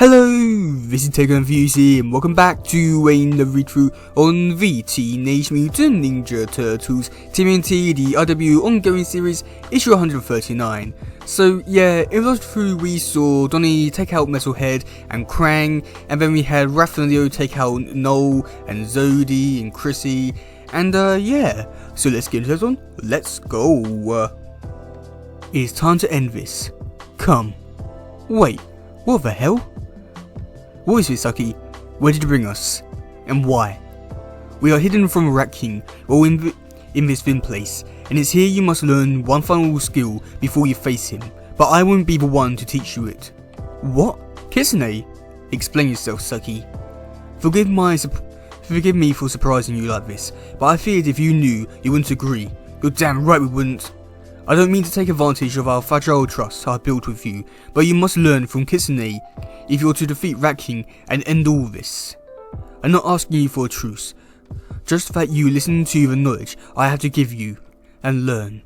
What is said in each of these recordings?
Hello, this is teddygaming and welcome back to another read-through on the Teenage Mutant Ninja Turtles tmnt, the RW ongoing series, issue 139. So yeah, in the last through we saw Donnie take out Metalhead and Krang, and then we had Raph and Leo take out Noel and Zodi and Chrissy, and yeah, so let's get into this one, let's go. It's time to end this. Come. Wait, what the hell? What is this, Saki? Where did you bring us? And why? We are hidden from a Rat King, or in this thin place, and it's here you must learn one final skill before you face him, but I won't be the one to teach you it. What? Kitsune? Explain yourself, Saki. Forgive me for surprising you like this, but I feared if you knew, you wouldn't agree. You're damn right we wouldn't. I don't mean to take advantage of our fragile trust I built with you, but you must learn from Kitsune if you're to defeat Rat King and end all this. I'm not asking you for a truce, just that you listen to the knowledge I have to give you, and learn.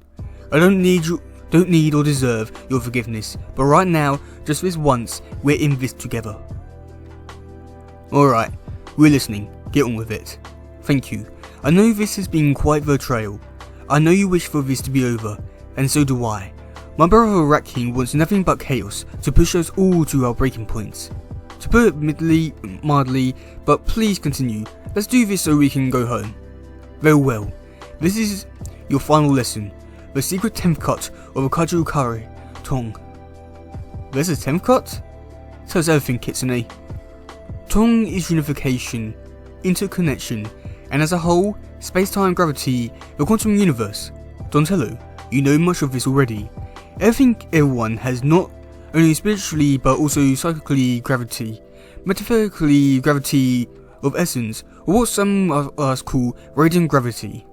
I don't need or deserve your forgiveness, but right now, just this once, we're in this together. Alright, we're listening, get on with it. Thank you. I know this has been quite the trial. I know you wish for this to be over, and so do I. My brother Rat King wants nothing but chaos to push us all to our breaking points. To put it mildly, but please continue. Let's do this so we can go home. Very well. This is your final lesson. The secret 10th cut of a Kaju Kare Tong. There's a 10th cut? Tell us everything, Kitsune. Tong is unification, interconnection, and as a whole, space-time, gravity, the quantum universe. Donatello, you know much of this already. Everyone has not only spiritually but also psychically gravity, metaphorically gravity of essence, or what some of us call radiant gravity.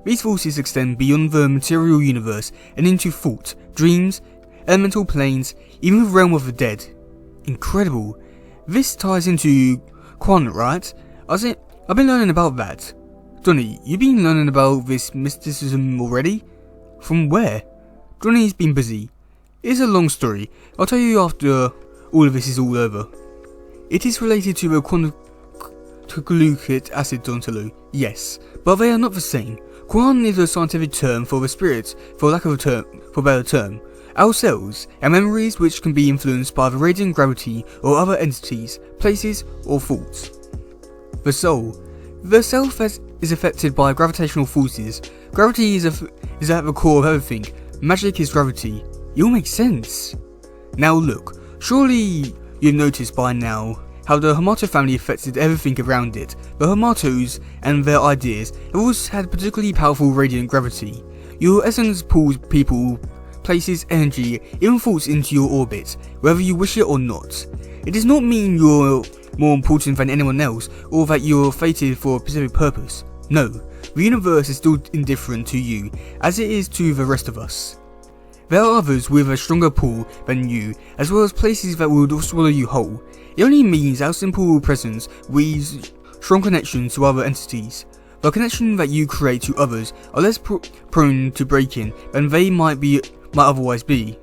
These forces extend beyond the material universe and into thought, dreams, elemental planes, even the realm of the dead. Incredible. This ties into Quan, right? I've been learning about that. Donnie, you've been learning about this mysticism already? From where? Donnie's been busy. It's a long story. I'll tell you after all of this is all over. It is related to the quantulic acid, Donatello, yes, but they are not the same. Quan is a scientific term for the spirits, for lack of a better term. Our cells and memories which can be influenced by the radiant gravity or other entities, places, or thoughts. The soul. The self is affected by gravitational forces. Gravity is at the core of everything. Magic is gravity. It all makes sense. Now look, surely you've noticed by now how the Hamato family affected everything around it. The Hamatos and their ideas have always had particularly powerful radiant gravity. Your essence pulls people, places, energy, even thoughts into your orbit, whether you wish it or not. It does not mean you're more important than anyone else, or that you're fated for a specific purpose. No, the universe is still indifferent to you, as it is to the rest of us. There are others with a stronger pull than you, as well as places that will swallow you whole. It only means our simple presence weaves strong connections to other entities. The connection that you create to others are less prone to break-in than they might otherwise be.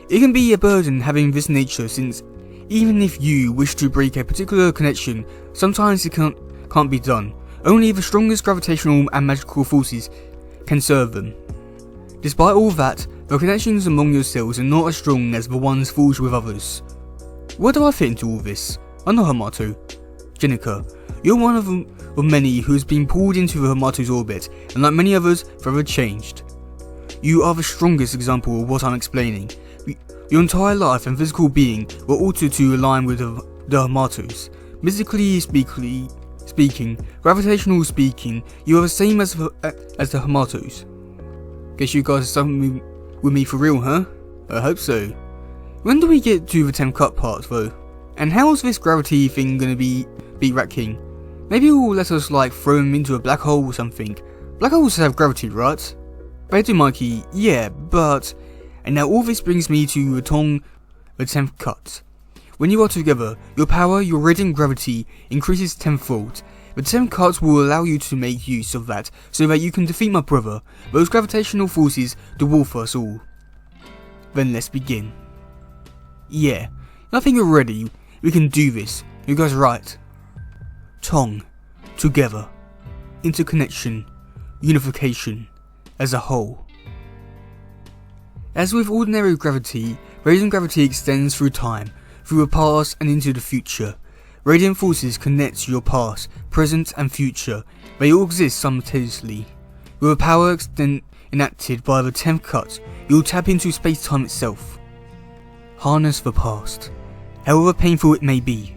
It can be a burden having this nature, since even if you wish to break a particular connection, sometimes it can't be done. Only the strongest gravitational and magical forces can serve them. Despite all that, the connections among yourselves are not as strong as the ones forged with others. Where do I fit into all this? I'm not Hamato. Jenica, you're one of many who has been pulled into the Hamato's orbit, and like many others, forever changed. You are the strongest example of what I'm explaining. Your entire life and physical being were altered to align with the Hamatos. Mystically speaking, gravitational speaking, you are the same as the Hamatos. Guess you guys are something with me for real, huh? I hope so. When do we get to the 10th cut part though? And how's this gravity thing gonna beat Rat King? Maybe it will let us throw him into a black hole or something. Black holes have gravity, right? They do, Mikey, yeah, but... And now all this brings me to the 10th cut. When you are together, your power, your radiant gravity, increases tenfold. The 10th cut will allow you to make use of that, so that you can defeat my brother. Those gravitational forces dwarf us all. Then let's begin. Yeah, I think you're ready. We can do this. You guys are right. Tong. Together. Interconnection. Unification. As a whole. As with ordinary gravity, radiant gravity extends through time, through the past and into the future. Radiant forces connect your past, present and future. They all exist simultaneously. With a power enacted by the 10th cut, you'll tap into space-time itself. Harness the past, however painful it may be.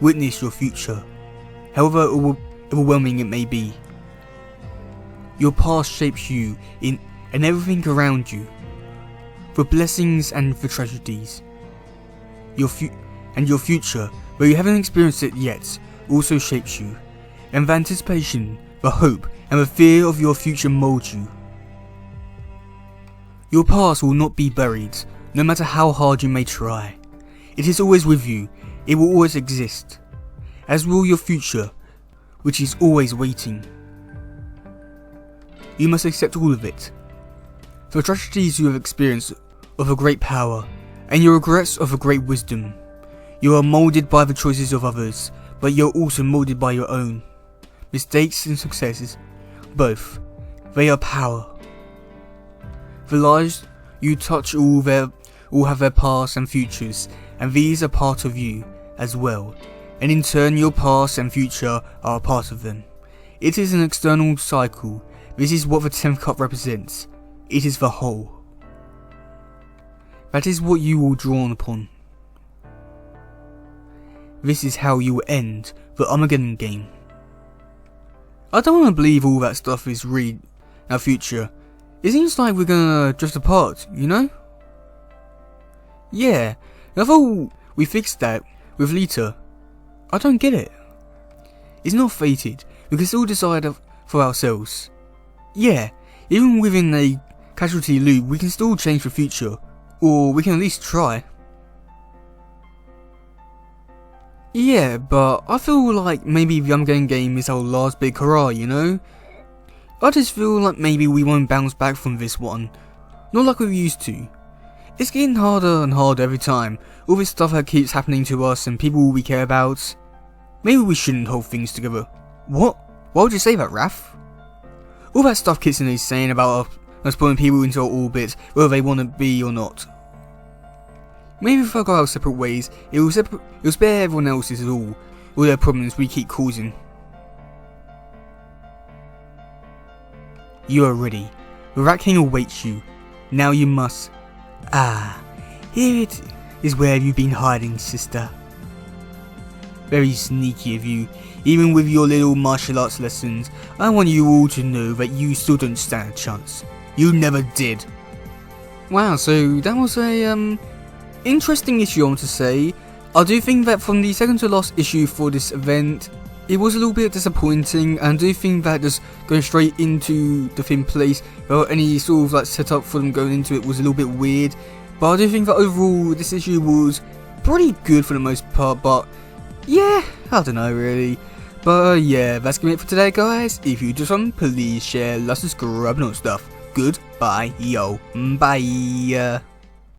Witness your future, however overwhelming it may be. Your past shapes you and everything around you. The blessings and the tragedies. Your future, though you haven't experienced it yet, also shapes you. And the anticipation, the hope, and the fear of your future mold you. Your past will not be buried, no matter how hard you may try. It is always with you, it will always exist. As will your future, which is always waiting. You must accept all of it. The tragedies you have experienced of a great power, and your regrets of a great wisdom. You are moulded by the choices of others, but you are also moulded by your own. Mistakes and successes, both, they are power. The lives you touch all have their past and futures, and these are part of you as well, and in turn your past and future are a part of them. It is an external cycle. This is what the 10th cut represents. It is the whole. That is what you will draw upon. This is how you will end the Armageddon game. I don't want to believe all that stuff is really our future. It seems like we're gonna drift apart, you know? Yeah, I thought we fixed that with Lita. I don't get it. It's not fated. We can still decide for ourselves. Yeah, even within a casualty loop, we can still change the future. Or we can at least try. Yeah, but I feel like maybe the Armageddon game is our last big hurrah, you know? I just feel like maybe we won't bounce back from this one. Not like we used to. It's getting harder and harder every time. All this stuff that keeps happening to us and people we care about. Maybe we shouldn't hold things together. What? Why would you say that, Raph? All that stuff Kitsune is saying about us putting people into our orbit, whether they want to be or not. Maybe if I go our separate ways, it will spare everyone else's all their problems we keep causing. You are ready. The Rat King awaits you. Now you must... Ah, here it is where you've been hiding, sister. Very sneaky of you. Even with your little martial arts lessons, I want you all to know that you still don't stand a chance. You never did. Wow, so that was a interesting issue, I want to say. I do think that from the second to last issue for this event, it was a little bit disappointing, and I do think that just going straight into the film place without any sort of like setup for them going into it was a little bit weird. But I do think that overall this issue was pretty good for the most part, but yeah, I don't know really. But yeah, that's gonna be it for today, guys. If you do something, please share, like, subscribe and all stuff. Goodbye, yo, bye.